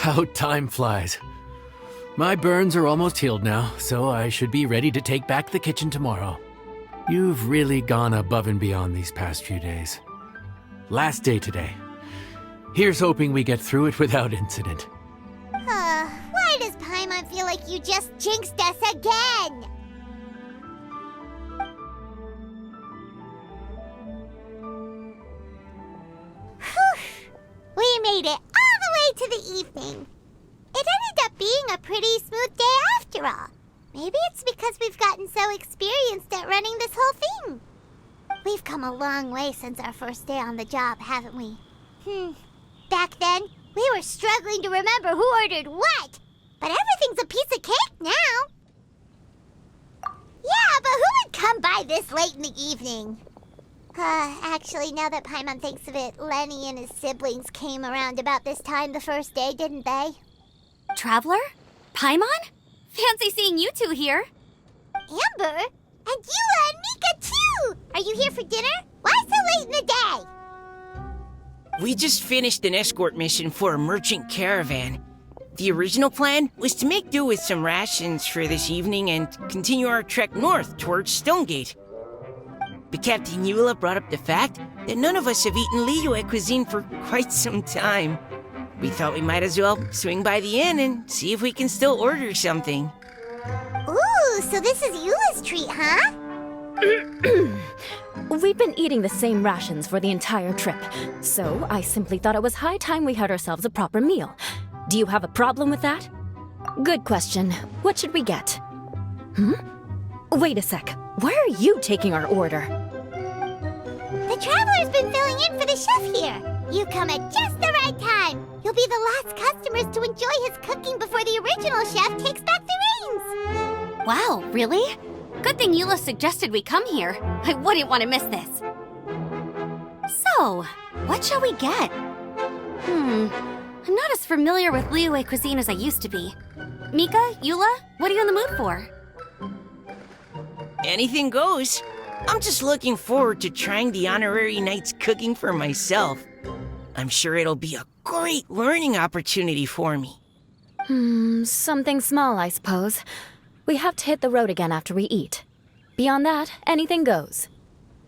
How time flies. My burns are almost healed now, so I should be ready to take back the kitchen tomorrow. You've really gone above and beyond these past few days. Last day today. Here's hoping we get through it without incident. Why does Paimon feel like you just jinxed us again? Whew. We made it all the way to the evening. It ended up being a pretty smooth day after all. Maybe it's because we've gotten so experienced at running this whole thing. We've come a long way since our first day on the job, haven't we? Back then, we were struggling to remember who ordered what. But everything's a piece of cake now. Yeah, but who would come by this late in the evening? Actually, now that Paimon thinks of it, Lenny and his siblings came around about this time the first day, didn't they? Traveler? Paimon? Fancy seeing you two here. Amber? And Eula and Mika, too! Are you here for dinner? Why so late in the day? We just finished an escort mission for a merchant caravan. The original plan was to make do with some rations for this evening and continue our trek north towards Stonegate. But Captain Eula brought up the fact that none of us have eaten Liyue cuisine for quite some time. We thought we might as well swing by the inn and see if we can still order something. Ooh, so this is Eula's treat, huh? We've been eating the same rations for the entire trip, so I simply thought it was high time we had ourselves a proper meal. Do you have a problem with that? Good question. What should we get? Wait a sec. Why are you taking our order? The Traveler's been filling in for the chef here. You come at just the right time. You'll be the last customers to enjoy his cooking before the original chef takes back the reins. Wow, really? Good thing Eula suggested we come here. I wouldn't want to miss this. So, what shall we get? I'm not as familiar with Liyue cuisine as I used to be. Mika, Eula, what are you in the mood for? Anything goes. I'm just looking forward to trying the honorary knight's cooking for myself. I'm sure it'll be a great learning opportunity for me. Something small, I suppose. We have to hit the road again after we eat. Beyond that, anything goes.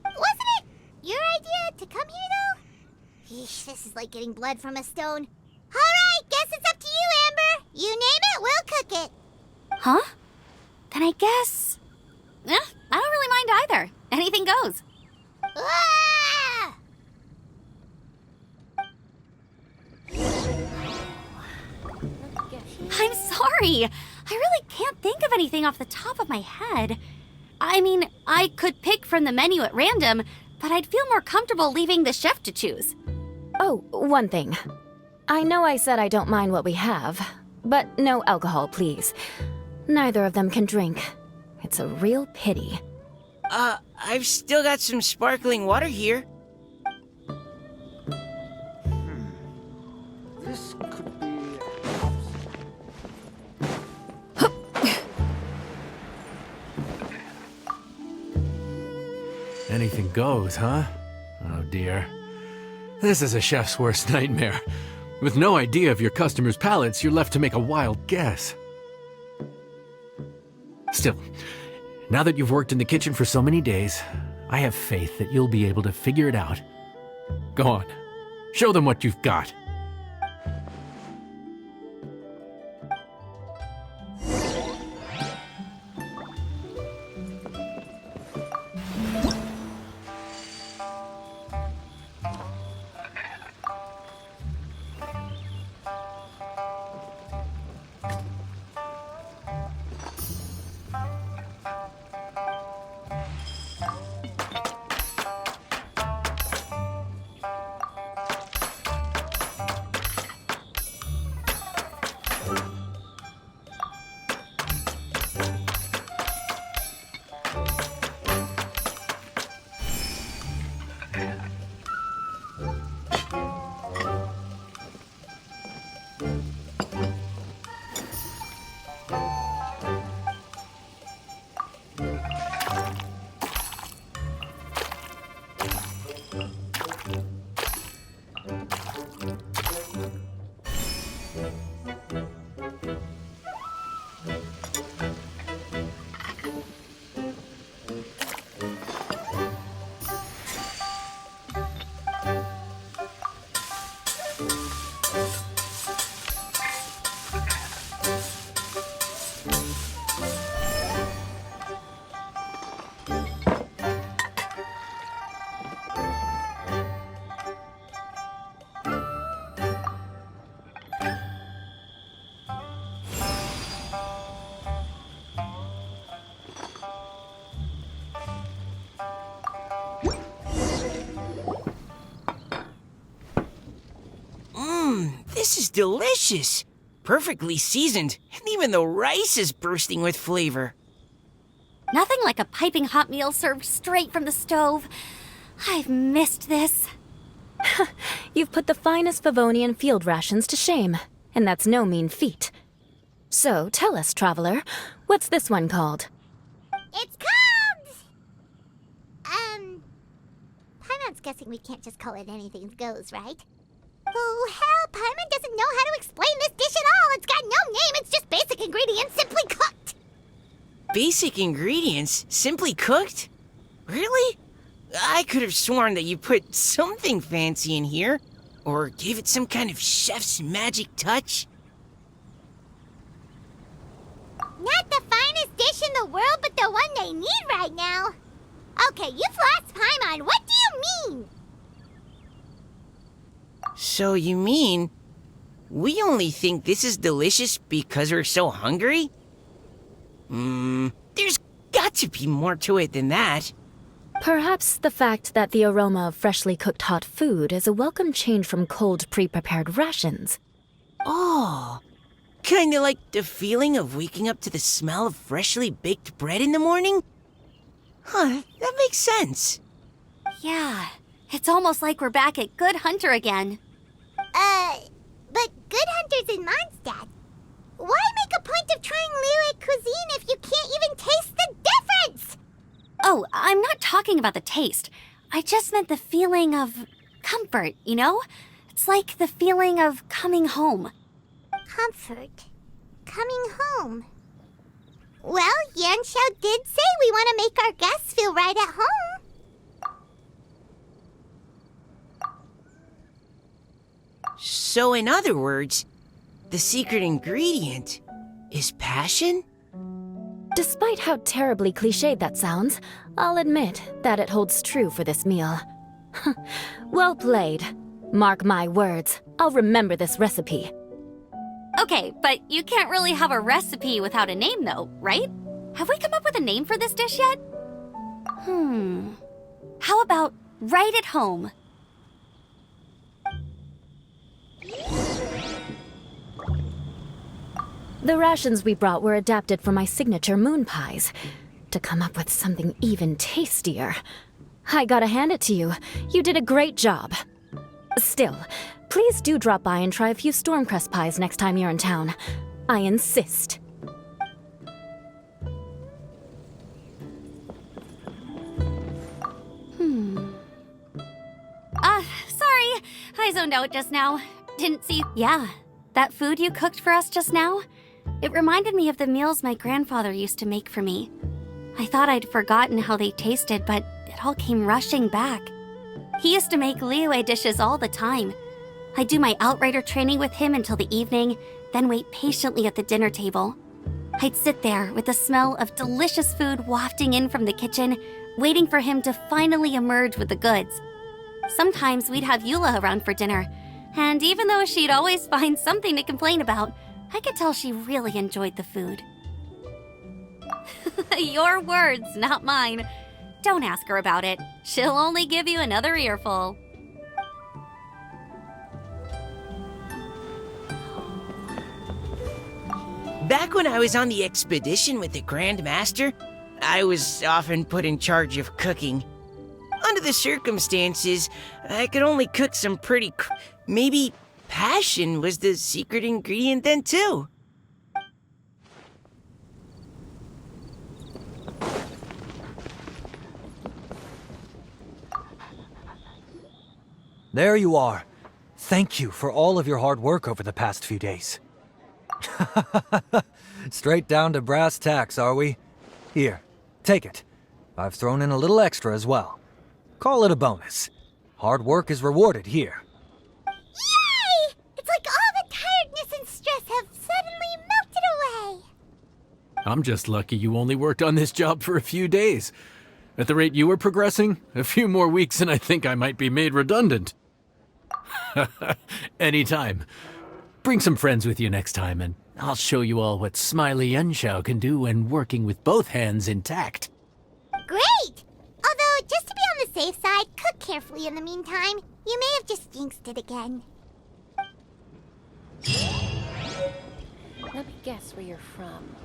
Wasn't it your idea to come here, though? Yeesh, this is like getting blood from a stone. All right, guess it's up to you, Amber. You name it, we'll cook it. Huh? Then I guess... I don't really mind either. Anything goes. Ah! I'm sorry. I really can't think of anything off the top of my head. I mean, I could pick from the menu at random, but I'd feel more comfortable leaving the chef to choose. Oh, one thing. I know I said I don't mind what we have, but no alcohol, please. Neither of them can drink. It's a real pity. I've still got some sparkling water here. This could be... Anything goes, huh? Oh dear. This is a chef's worst nightmare. With no idea of your customers' palates, you're left to make a wild guess. Still, now that you've worked in the kitchen for so many days, I have faith that you'll be able to figure it out. Go on, show them what you've got. delicious. Perfectly seasoned, and even the rice is bursting with flavor. Nothing like a piping hot meal served straight from the stove. I've missed this. You've put the finest Favonian field rations to shame, and that's no mean feat. So, tell us, traveler, what's this one called? It's called... Paimon's guessing we can't just call it anything goes, right? Oh, hell, Paimon doesn't know how to explain this dish at all. It's got no name, it's just basic ingredients simply cooked. Basic ingredients, simply cooked? Really? I could have sworn that you put something fancy in here, or gave it some kind of chef's magic touch. Not the finest dish in the world, but the one they need right now. Okay, you've lost Paimon. What do you mean? So you mean we only think this is delicious because we're so hungry? There's got to be more to it than that. Perhaps the fact that the aroma of freshly cooked hot food is a welcome change from cold, pre-prepared rations. Oh, kinda like the feeling of waking up to the smell of freshly baked bread in the morning? Huh, that makes sense. Yeah, it's almost like we're back at Good Hunter again. But Good Hunter's in Mondstadt. Why make a point of trying Liyue cuisine if you can't even taste the difference? Oh, I'm not talking about the taste. I just meant the feeling of comfort, you know? It's like the feeling of coming home. Comfort. Coming home. Well, Yanxiao did say we want to make our guests feel right at home. So in other words, the secret ingredient is passion? Despite how terribly cliched that sounds, I'll admit that it holds true for this meal. Well played. Mark my words, I'll remember this recipe. Okay, but you can't really have a recipe without a name, though, right? Have we come up with a name for this dish yet? How about Right at Home? The rations we brought were adapted for my signature moon pies. To come up with something even tastier. I gotta hand it to you. You did a great job. Still, please do drop by and try a few Stormcrest pies next time you're in town. I insist. Sorry. I zoned out just now. Didn't see... Yeah, that food you cooked for us just now? It reminded me of the meals my grandfather used to make for me. I thought I'd forgotten how they tasted, but it all came rushing back. He used to make Liyue dishes all the time. I'd do my outrider training with him until the evening, then wait patiently at the dinner table. I'd sit there with the smell of delicious food wafting in from the kitchen, waiting for him to finally emerge with the goods. Sometimes we'd have Eula around for dinner, and even though she'd always find something to complain about, I could tell she really enjoyed the food. Your words, not mine. Don't ask her about it. She'll only give you another earful. Back when I was on the expedition with the Grand Master, I was often put in charge of cooking. Under the circumstances, I could only cook some pretty maybe passion was the secret ingredient then too. There you are. Thank you for all of your hard work over the past few days. Straight down to brass tacks, are we? Here, take it. I've thrown in a little extra as well. Call it a bonus. Hard work is rewarded here. Yay! It's like all the tiredness and stress have suddenly melted away. I'm just lucky you only worked on this job for a few days. At the rate you were progressing, a few more weeks and I think I might be made redundant. Anytime. Bring some friends with you next time, and I'll show you all what Smiley Yanxiao can do when working with both hands intact. Great! Although, just to be on the safe side, cook carefully in the meantime. You may have just jinxed it again. Let me guess where you're from.